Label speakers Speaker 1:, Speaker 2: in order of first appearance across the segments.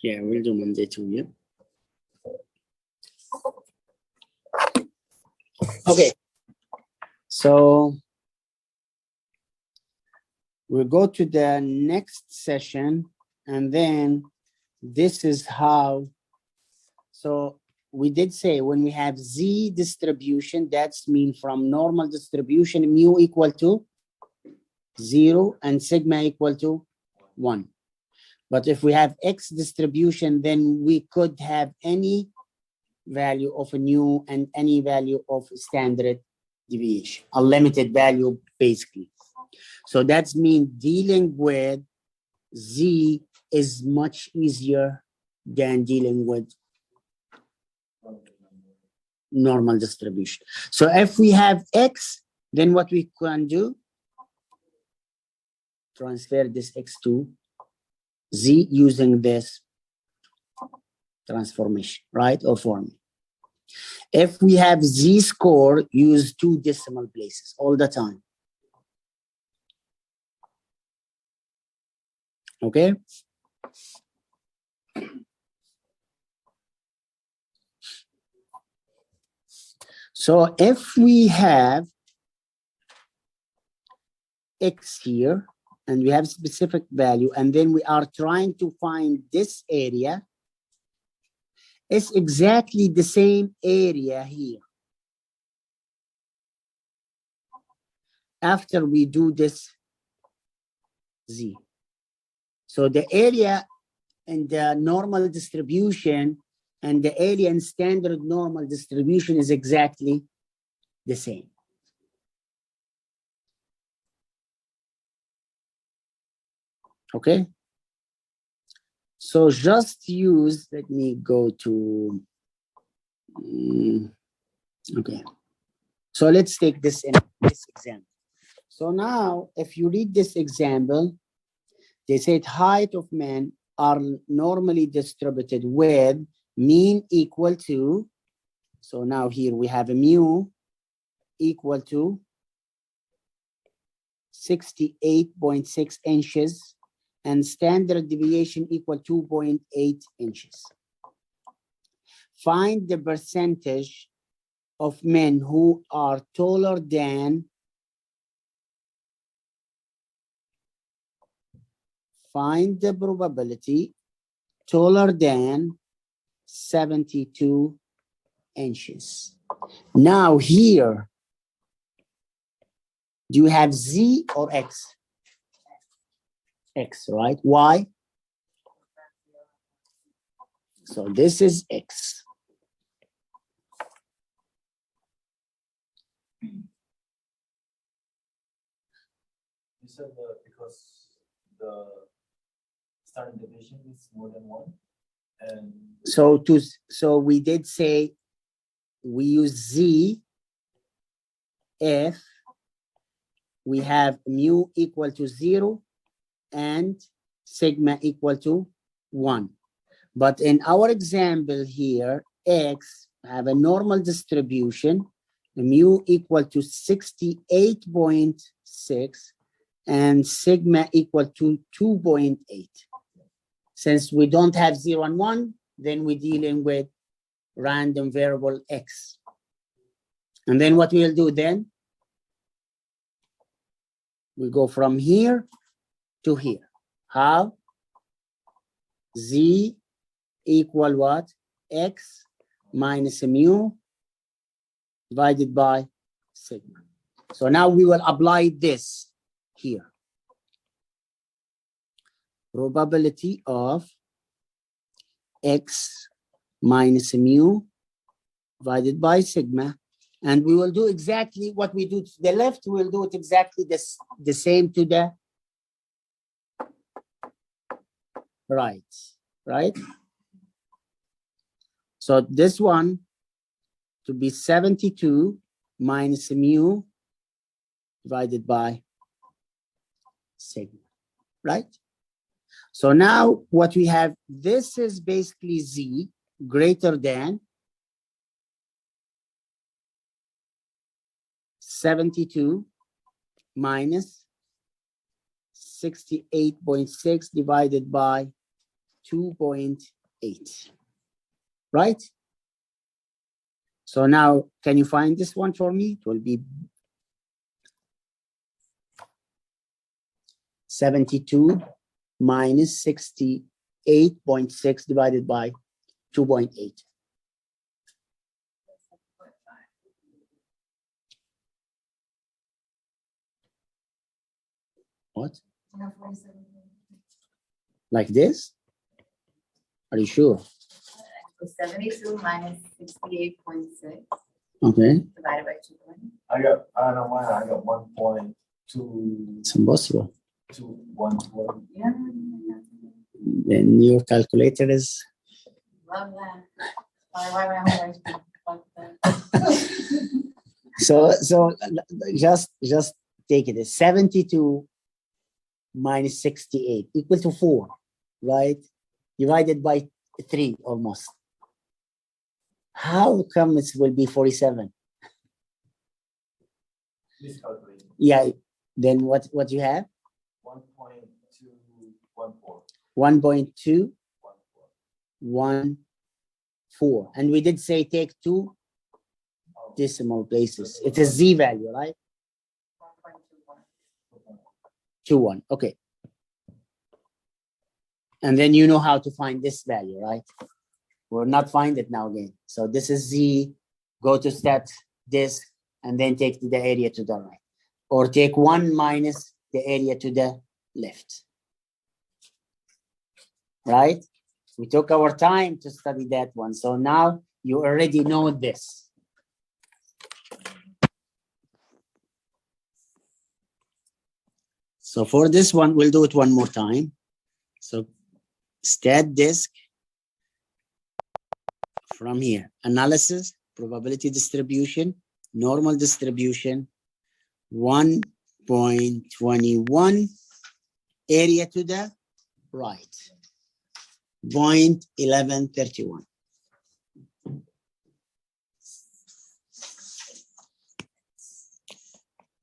Speaker 1: Yeah, we'll do Monday too, yeah. Okay. So we'll go to the next session, and then this is how. So we did say when we have Z distribution, that's mean from normal distribution, mu equal to 0 and sigma equal to 1. But if we have X distribution, then we could have any value of a nu and any value of standard deviation, a limited value basically. So that's mean dealing with Z is much easier than dealing with normal distribution. So if we have X, then what we can do, transfer this X to Z using this transformation, right? Or formula. If we have Z score, use 2 decimal places all the time. Okay? So if we have X here, and we have specific value, and then we are trying to find this area, it's exactly the same area here. After we do this Z. So the area in the normal distribution and the area in standard normal distribution is exactly the same. Okay? So just use, let me go to, okay. So let's take this example. So now, if you read this example, they said height of men are normally distributed with mean equal to, so now here we have a mu equal to 68.6 inches and standard deviation equal 2.8 inches. Find the percentage of men who are taller than, find the probability taller than 72 inches. Now here, do you have Z or X? X, right? Why? So this is X.
Speaker 2: You said because the standard deviation is more than 1, and
Speaker 1: so we did say we use Z if we have mu equal to 0 and sigma equal to 1. But in our example here, X have a normal distribution, mu equal to 68.6 and sigma equal to 2.8. Since we don't have 0 and 1, then we're dealing with random variable X. And then what we'll do then, we go from here to here. How? Z equal what? X minus mu divided by sigma. So now we will apply this here. Probability of X minus mu divided by sigma. And we will do exactly what we do to the left. We'll do it exactly the same to the right, right? So this one to be 72 minus mu divided by sigma, right? So now what we have, this is basically Z greater than 72 minus 68.6 divided by 2.8, right? So now, can you find this one for me? It will be 72 minus 68.6 divided by 2.8. What? Like this? Are you sure?
Speaker 3: 72 minus 68.6
Speaker 1: Okay,
Speaker 3: divided by 2.
Speaker 2: I got 1.2
Speaker 1: it's impossible.
Speaker 2: to 1.4.
Speaker 3: Yeah.
Speaker 1: Then your calculator is.
Speaker 3: Love that. Why my homework? Fuck that.
Speaker 1: So just take it. 72 minus 68 equal to 4, right? Divided by 3 almost. How come it will be 47?
Speaker 2: Miscalculated.
Speaker 1: Yeah. Then what you have?
Speaker 2: 1.214.
Speaker 1: 1.214. And we did say take 2 decimal places. It's a z value, right?
Speaker 3: 1.21.
Speaker 1: 2.1. Okay. And then you know how to find this value, right? We'll not find it now again. So this is z, go to stat disk, and then take the area to the right. Or take 1 minus the area to the left. Right? We took our time to study that one. So now you already know this. So for this one, we'll do it one more time. So stat disk from here, analysis, probability distribution, normal distribution, 1.21, area to the right, 0.1131.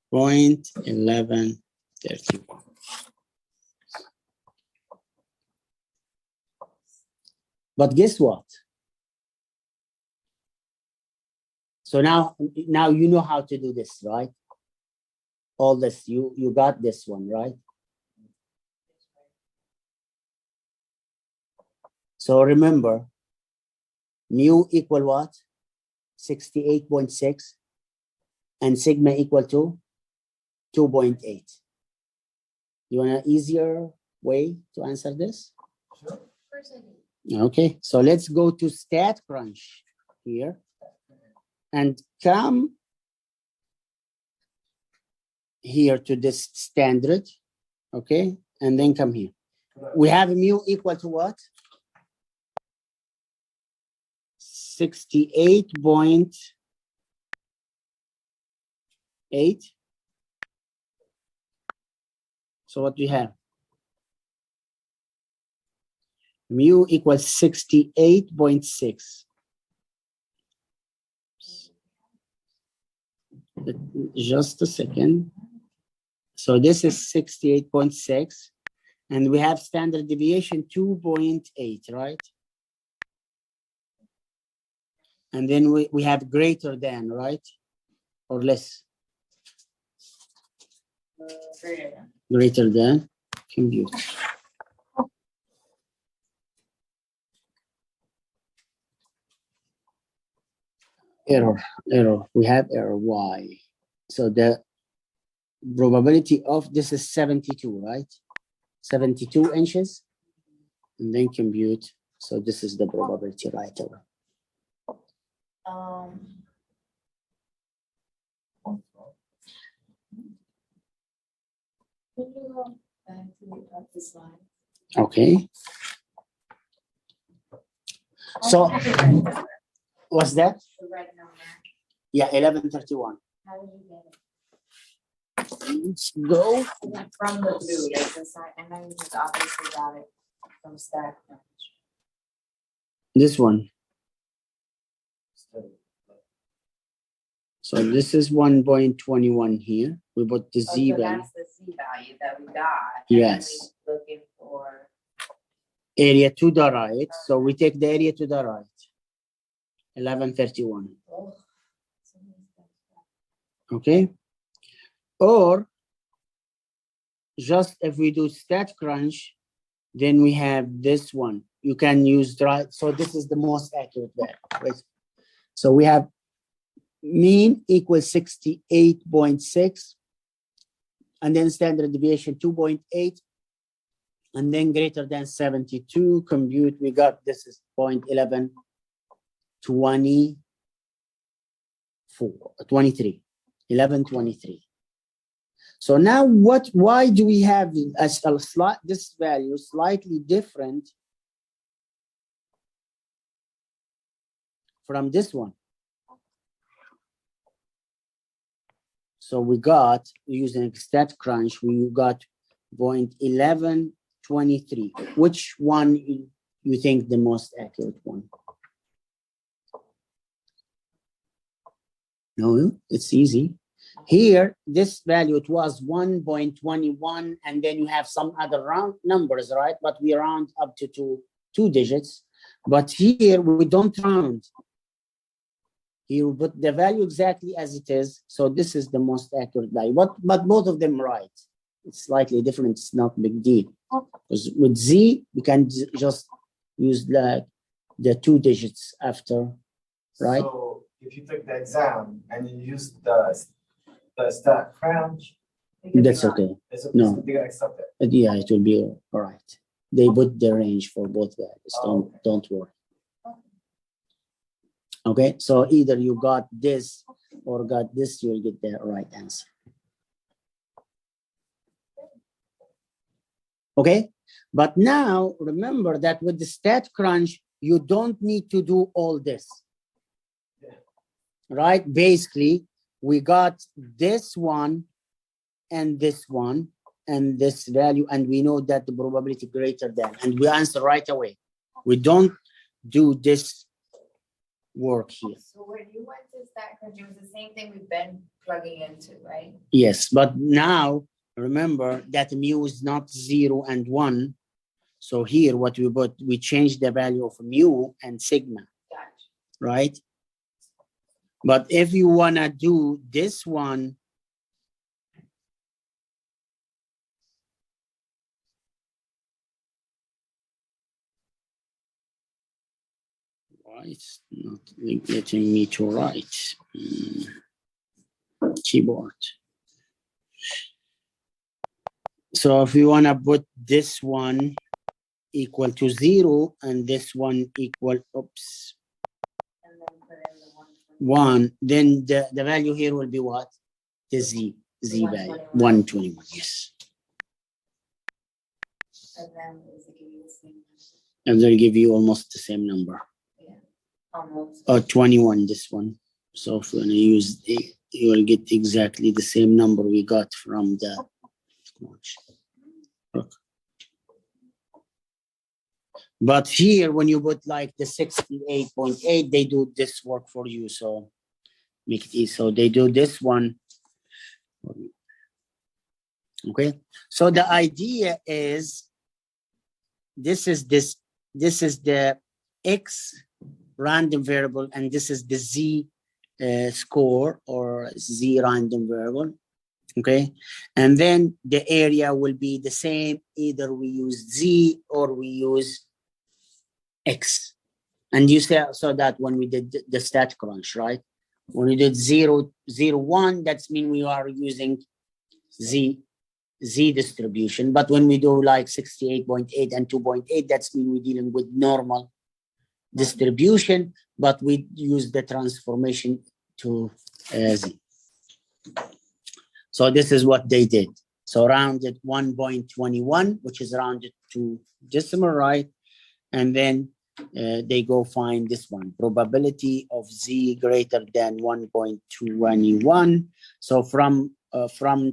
Speaker 1: Point 1131. But guess what? So now you know how to do this, right? All this, you got this one, right? So remember, mu equal what? 68.6, and sigma equal to 2.8. You want an easier way to answer this?
Speaker 2: Sure.
Speaker 1: Okay, so let's go to StatCrunch here and come here to this standard, okay? And then come here. We have mu equal to what? 68.8. So what do we have? Mu equals 68.6. Just a second. So this is 68.6, and we have standard deviation 2.8, right? And then we have greater than, right? Or less? Greater than, compute. Error. We have error, why? So the probability of this is 72, right? 72 inches, and then compute. So this is the probability right away.
Speaker 3: Can you go back to the slide?
Speaker 1: Okay. So what's that?
Speaker 3: The red number.
Speaker 1: Yeah, 1131.
Speaker 3: How did you get it?
Speaker 1: Let's go.
Speaker 3: From the blue, like the side, and then you just obviously got it from StatCrunch.
Speaker 1: This one. So this is 1.21 here. We put the
Speaker 3: Oh,
Speaker 1: z
Speaker 3: so
Speaker 1: value.
Speaker 3: that's the Z value that we got.
Speaker 1: Yes.
Speaker 3: And then we're looking for
Speaker 1: area to the right. So we take the area to the right. 1131.
Speaker 3: Oh.
Speaker 1: Okay. Or just if we do stat crunch, then we have this one. You can use right. So this is the most accurate value. Right? So we have mean equals 68.6, and then standard deviation 2.8, and then greater than 72. Compute, we got this is 0.1124, 23, 1123. So now why do we have this value slightly different from this one? So we got, using StatCrunch, we got 0.1123. Which one you think the most accurate one? No, it's easy. Here, this value, it was 1.21, and then you have some other round numbers, right? But we round up to two digits. But here, we don't round. Here, we put the value exactly as it is. So this is the most accurate value. But both of them right. It's slightly different. It's not a big deal. Because with Z, we can just use the 2 digits after, right?
Speaker 2: So if you took the exam and you used the stat crunch,
Speaker 1: That's okay. No.
Speaker 2: They accept it.
Speaker 1: Yeah, it will be all right. They put the range for both values.
Speaker 2: Oh,
Speaker 1: Don't worry. Okay, so either you got this or got this, you'll get the right answer. Okay, but now remember that with the stat crunch, you don't need to do all this. Right? Basically, we got this one and this one and this value, and we know that the probability greater than, and we answer right away. We don't do this work here.
Speaker 3: So when you went to stat crunch, it was the same thing we've been plugging into, right?
Speaker 1: Yes, but now remember that mu is not 0 and 1. So here what we put, we change the value of mu and sigma,
Speaker 3: Gotcha.
Speaker 1: right? But if you wanna do this one, why it's not letting me to write? Keyboard. So if you wanna put this one equal to 0 and this one equal, oops,
Speaker 3: And then put in the 120.
Speaker 1: 1, then the value here will be what? The Z value, 121, yes.
Speaker 3: And then is it giving you the same answer?
Speaker 1: And they'll give you almost the same number.
Speaker 3: Yeah, almost.
Speaker 1: 21, this one. So if you want to use you will get exactly the same number we got from the look. But here, when you put like the 68.8, they do this work for you. So make it easy. So they do this one. Okay. So the idea is this is the X random variable, and this is the Z score or Z random variable. Okay, and then the area will be the same. Either we use Z or we use X. And you saw that when we did the stat crunch, right? When we did 0, 0, 1, that's mean we are using Z distribution. But when we do like 68.8 and 2.8, that's mean we're dealing with normal distribution, but we use the transformation to Z. So this is what they did. So rounded 1.21, which is rounded to decimal, right? And then they go find this one, probability of Z greater than 1.21. So from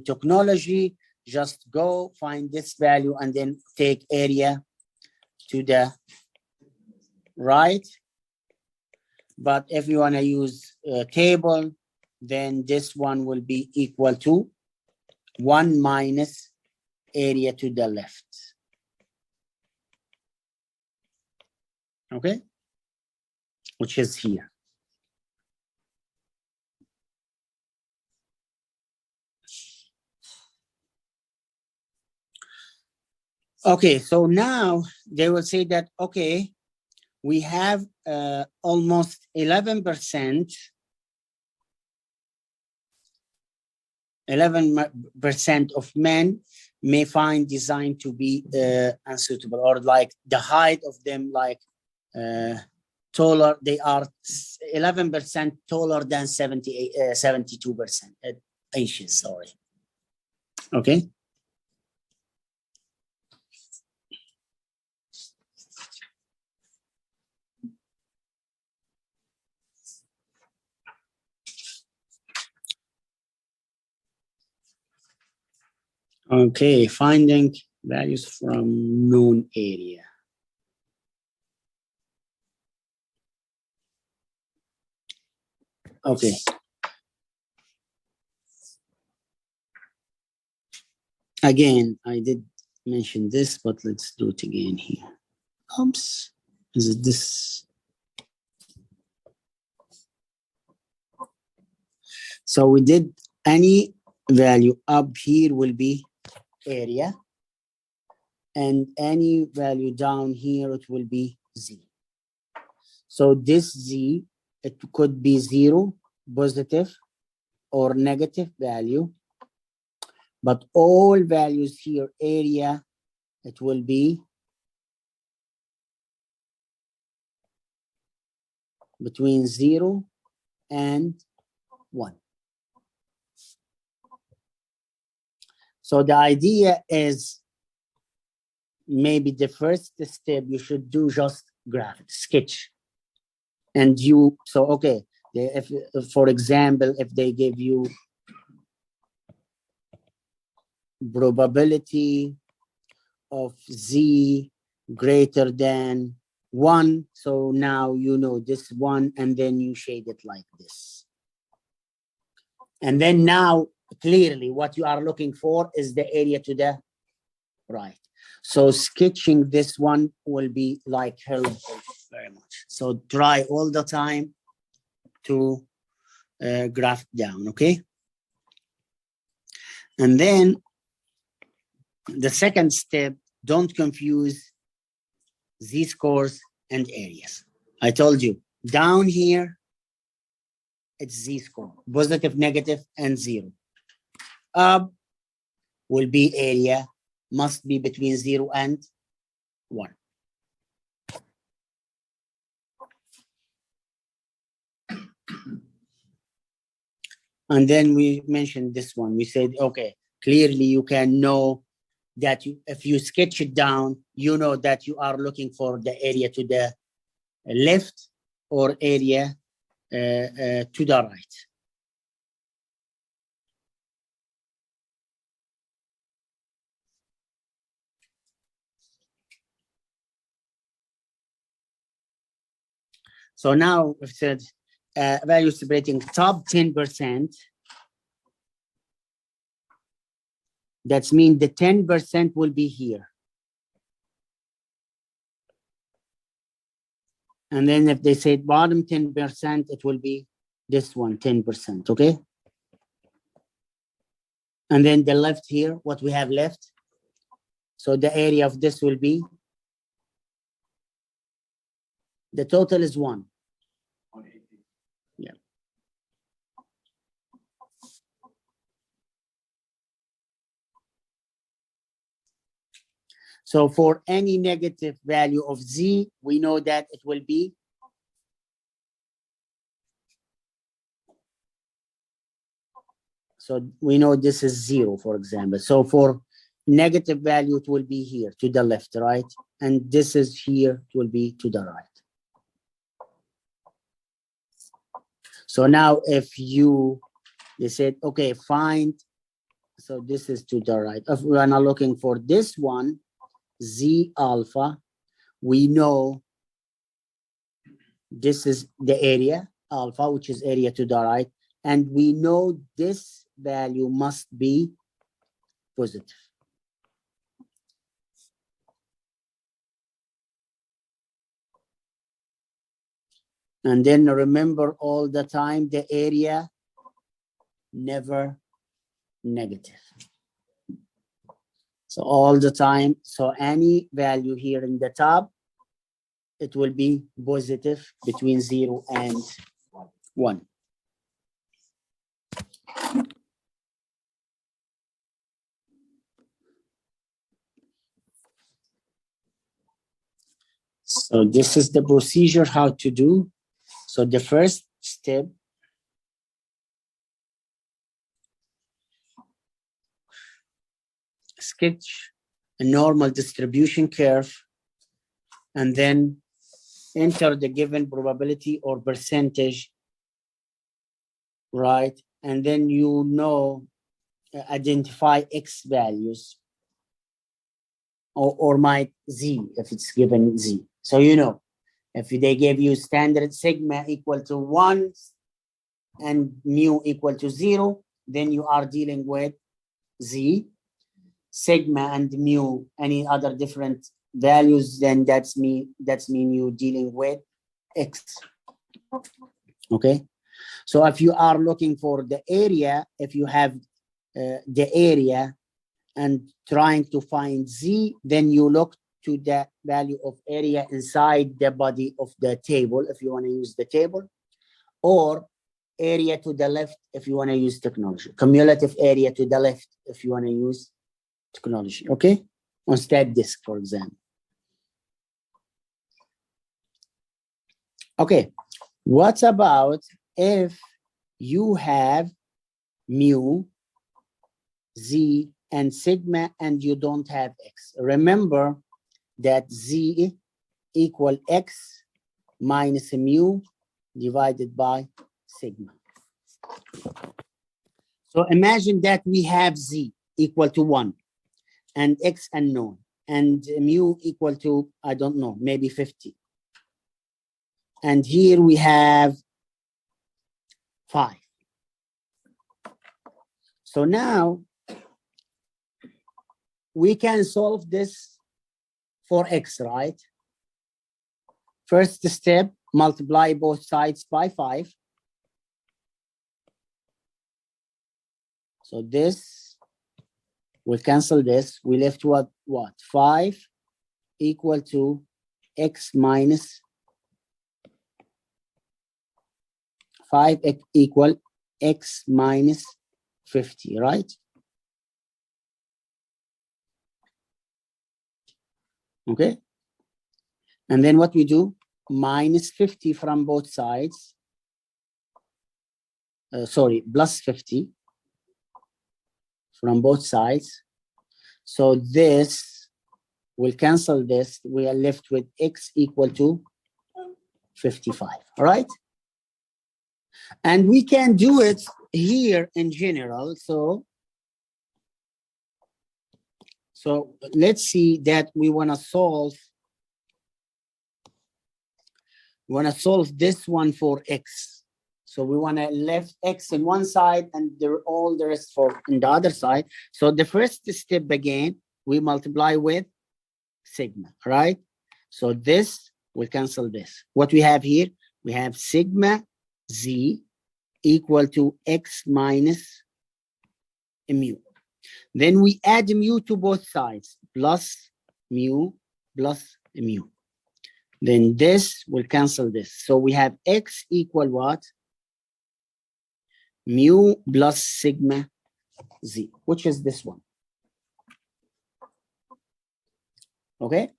Speaker 1: technology, just go find this value and then take area to the right. But if you want to use a table, then this one will be equal to 1 minus area to the left. okay, which is here. Okay, so now they will say that, okay, we have almost 11%, 11% of men may find design to be unsuitable, or like the height of them, like taller, they are 11% taller than 72% inches, sorry. Okay. Okay, finding values from known area. Okay. Again, I did mention this, but let's do it again here. Oops, is it this? So we did any value up here will be area, and any value down here, it will be Z. So this Z, it could be 0, positive, or negative value. But all values here, area, it will be between 0 and 1. So the idea is, maybe the first step you should do just graphic sketch. And you, so okay, if for example, if they give you probability of Z greater than 1, so now you know this one, and then you shade it like this. And then now clearly what you are looking for is the area to the right. So sketching this one will be like helpful very much. So try all the time to graph down, okay? And then the second step, don't confuse Z-scores and areas. I told you, down here, it's Z-score, positive, negative, and 0. Up will be area, must be between 0 and 1. And then we mentioned this one. We said, okay, clearly you can know that if you sketch it down, you know that you are looking for the area to the left or area to the right. So now we've said value separating top 10%. That means the 10% will be here. And then if they say bottom 10%, it will be this one, 10%, okay? And then the left here, what we have left. So the area of this will be, the total is 1. Yeah. So for any negative value of Z, we know that it will be so we know this is 0, for example. So for negative value, it will be here to the left, right? And this is here, it will be to the right. So now if they said, okay, find, so this is to the right. If we are now looking for this one, Z alpha, we know this is the area alpha, which is area to the right. And we know this value must be positive. And then remember all the time, the area never negative. So all the time, so any value here in the top, it will be positive between 0 and 1. So this is the procedure how to do. So the first step, sketch a normal distribution curve and then enter the given probability or percentage, right? And then identify X values or might Z if it's given Z. So if they gave you standard sigma equal to 1 and mu equal to 0, then you are dealing with Z. Sigma and mu, any other different values, then that's mean you dealing with X. Okay. So if you are looking for the area, if you have the area and trying to find Z, then you look to the value of area inside the body of the table if you want to use the table, or area to the left if you want to use technology, cumulative area to the left if you want to use technology, okay? On stat disk, for example. Okay, what about if you have mu, Z, and sigma, and you don't have X? Remember that Z equal X minus mu divided by sigma. So imagine that we have Z equal to 1 and X unknown and mu equal to, I don't know, maybe 50. And here we have 5. So now we can solve this for X, right? First step, multiply both sides by 5. So this, we'll cancel this. We left what? 5 equal to X minus 5 equal X minus 50, right? Okay. And then what we do? Minus 50 from both sides. Plus 50 from both sides. So this will cancel this. We are left with X equal to 55, all right? And we can do it here in general. So let's see that we want to solve this one for X. So we want to left X in one side and all the rest for in the other side. So the first step again, we multiply with sigma, right? So this will cancel this. What we have here, we have sigma Z equal to X minus mu. Then we add mu to both sides, plus mu plus mu. Then this will cancel this. So we have X equal what? Mu plus sigma Z, which is this one. Okay?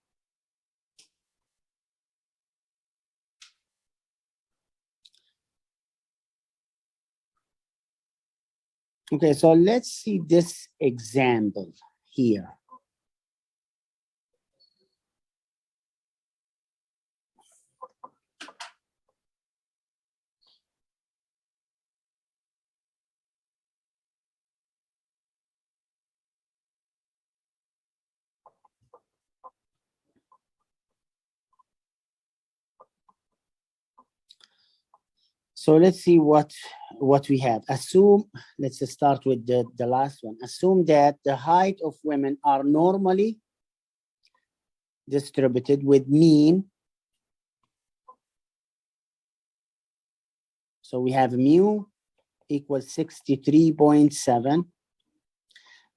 Speaker 1: Okay, so let's see this example here. So let's see what we have. Assume, let's start with the last one. Assume that the height of women are normally distributed with mean So we have mu equals 63.7,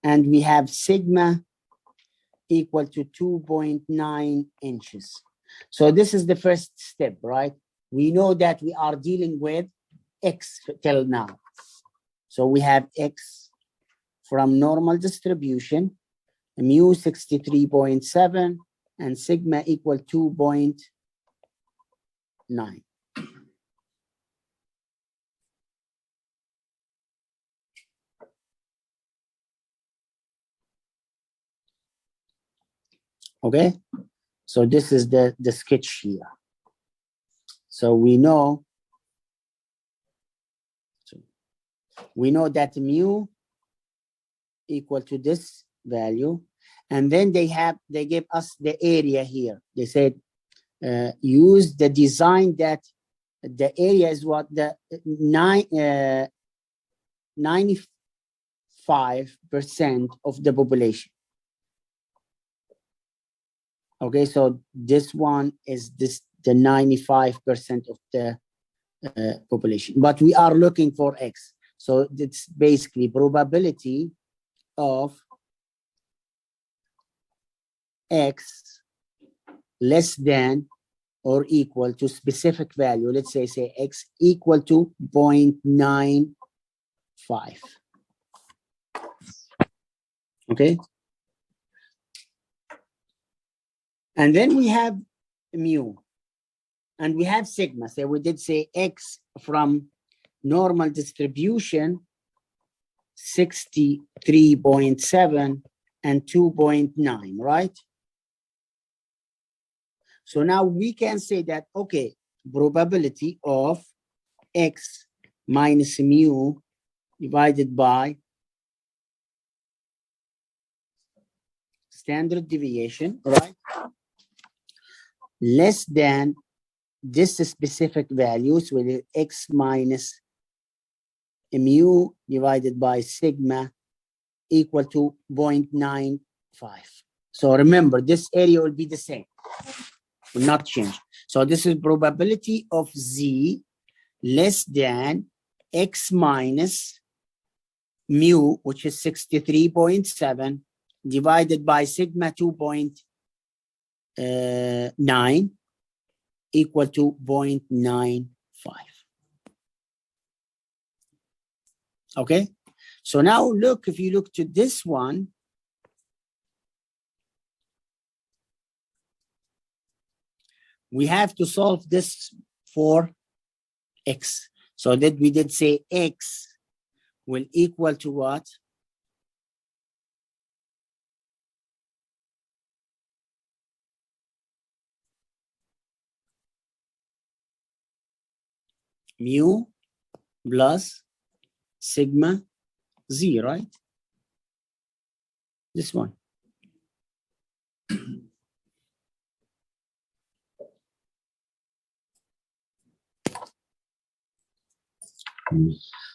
Speaker 1: and we have sigma equal to 2.9 inches. So this is the first step, right? We know that we are dealing with X till now. So we have X from normal distribution, mu 63.7, and sigma equal 2.9. Okay, so this is the sketch here. So we know that mu equal to this value, and then they gave us the area here. They said use the design that the area is what the 95% of the population. Okay, so this one is the 95% of the population, but we are looking for X. So it's basically probability of X less than or equal to specific value. Let's say X equal to 0.95. Okay. And then we have mu, and we have sigma. So we did say X from normal distribution, 63.7 and 2.9, right? So now we can say that, okay, probability of X minus mu divided by standard deviation, right? Less than this specific values with X minus mu divided by sigma equal to 0.95. So remember, this area will be the same, will not change. So this is probability of Z less than X minus mu, which is 63.7, divided by sigma 2.9 equal to 0.95. Okay, so now look, if you look to this one, we have to solve this for X. So that we did say X will equal to what? Mu plus sigma Z, right? This one.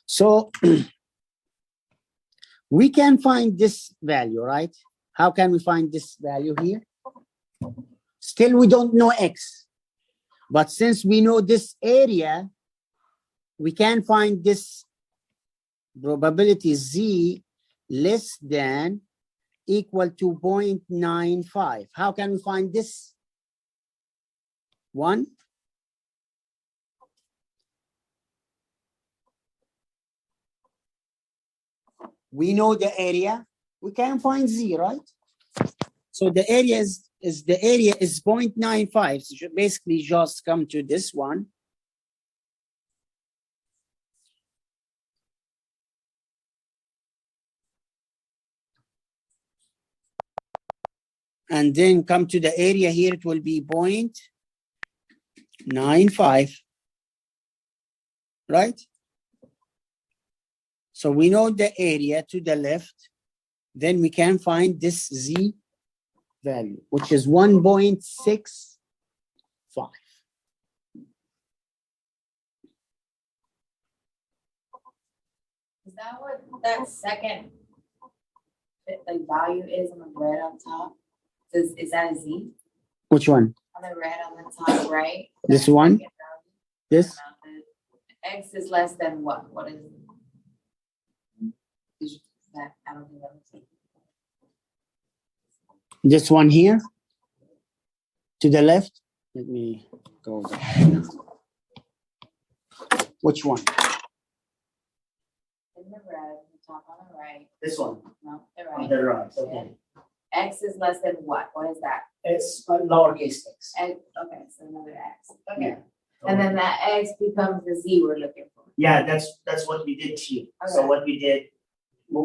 Speaker 1: So we can find this value, right? How can we find this value here? Still, we don't know X. But since we know this area, we can find this probability Z less than equal to 0.95. How can we find this one? We know the area, we can find Z, right? So the area is 0.95. So basically just come to this one. And then come to the area here, it will be 0.95, right? So we know the area to the left, then we can find this Z value, which is 1.65.
Speaker 3: Is that what that second like value is on the red on top? Is that a Z?
Speaker 1: Which one?
Speaker 3: On the red on the top right?
Speaker 1: This one? This?
Speaker 3: X is less than what? What is that? I don't think that was it.
Speaker 1: This one here to the left. Let me go there. Which one?
Speaker 3: In the red, the top on the right,
Speaker 1: This one
Speaker 3: no, the
Speaker 1: on
Speaker 3: right.
Speaker 1: the right. Okay.
Speaker 3: X is less than what? What is that?
Speaker 1: It's lowercase x.
Speaker 3: X, okay, so another X, okay.
Speaker 1: Yeah.
Speaker 3: And then that X becomes the Z we're looking for.
Speaker 1: Yeah, that's what we did here. So
Speaker 3: Okay.
Speaker 1: what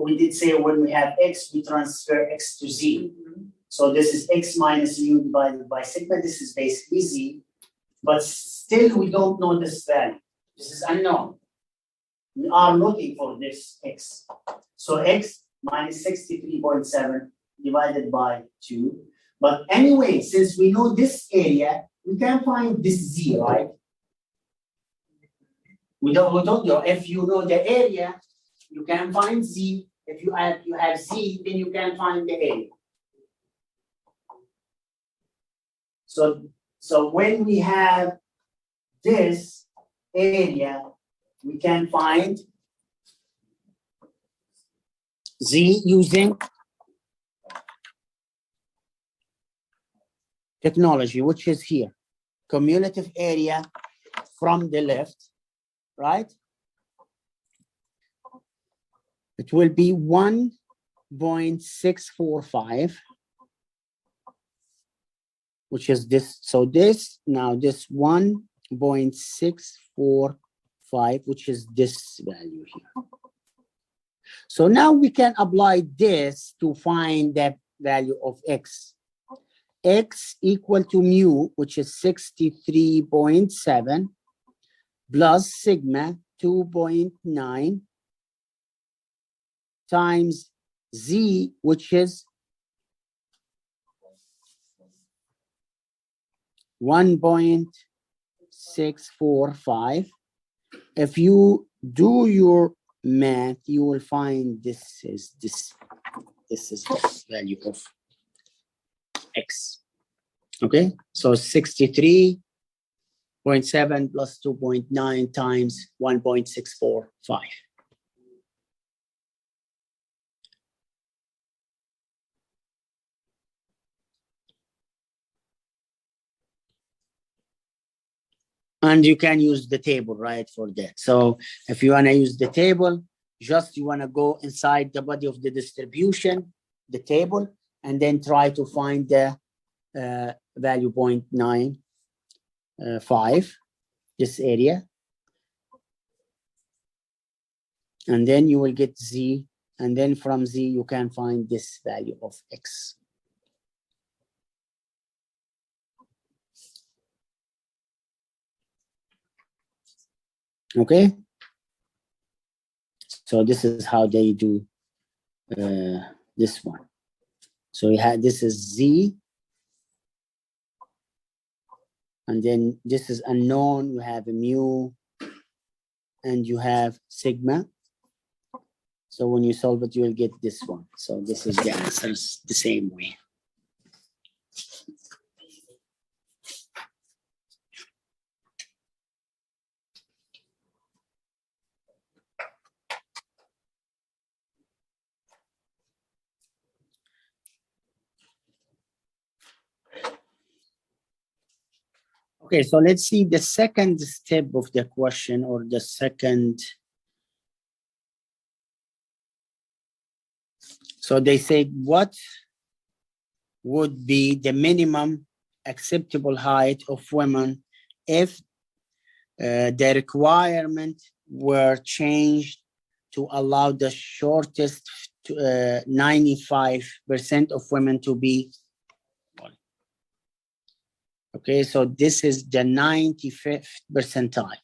Speaker 1: we did say when we have x, we transfer x to z.
Speaker 3: Mhm.
Speaker 1: So this is x minus u divided by sigma. This is basically z, but still we don't know this value. This is unknown. We are looking for this x. So x minus 63.7 divided by 2. But anyway, since we know this area, we can find this z, right? We don't know. If you know the area, you can find z. If you have z, then you can find the area. So when we have this area, we can find z using technology, which is here. Cumulative area from the left, right? It will be 1.645, which is this. So this 1.645, which is this value here. So now we can apply this to find the value of x. X equal to mu, which is 63.7 plus sigma 2.9 times z, which is 1.645. If you do your math, you will find this is the value of x. Okay, so 63.7 plus 2.9 times 1.645. And you can use the table, right, for that. So if you want to use the table, just you want to go inside the body of the distribution, the table, and then try to find the value 0.95, this area. And then you will get z, and then from z you can find this value of x. Okay, so this is how they do this one. So we had, this is z, and then this is unknown. You have a mu, and you have sigma. So when you solve it, you will get this one. So this is the answers the same way. Okay, so let's see the second step of the question, or the second. So they say, what would be the minimum acceptable height of women if the requirement were changed to allow the shortest 95% of women to be. Okay, so this is the 95th percentile.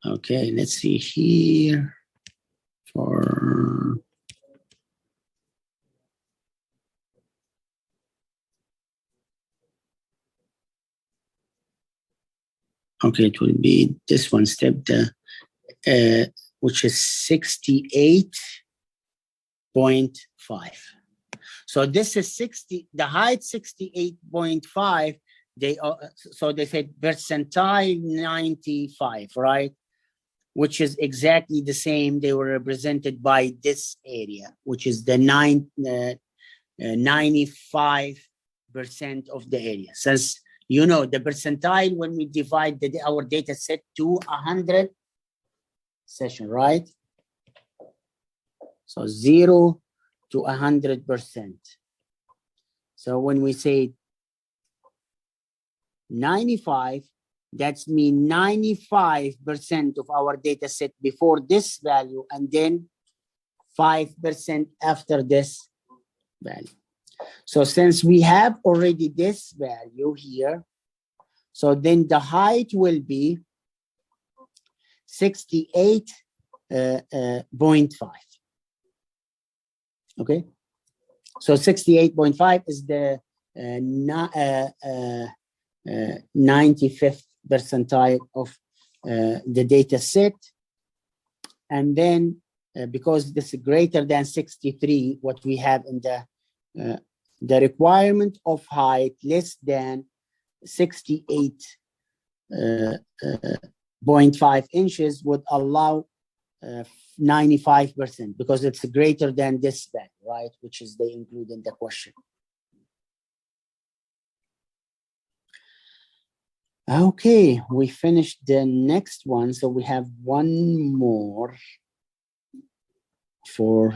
Speaker 1: Okay, let's see here for. Okay, it will be this one step, which is 68.5. So this is 60, the height 68.5, so they said percentile 95, right? Which is exactly the same. They were represented by this area, which is the 95% of the area. Since you know the percentile, when we divide our data set to 100 session, right? So 0 to 100%. So when we say 95, that's mean 95% of our data set before this value, and then 5% after this value. So since we have already this value here, so then the height will be 68.5. Okay, so 68.5 is the 95th percentile of the data set. And then because this is greater than 63, what we have in the requirement of height less than 68.5 inches would allow 95%, because it's greater than this value, right? Which is they include in the question. Okay, we finished the next one. So we have one more for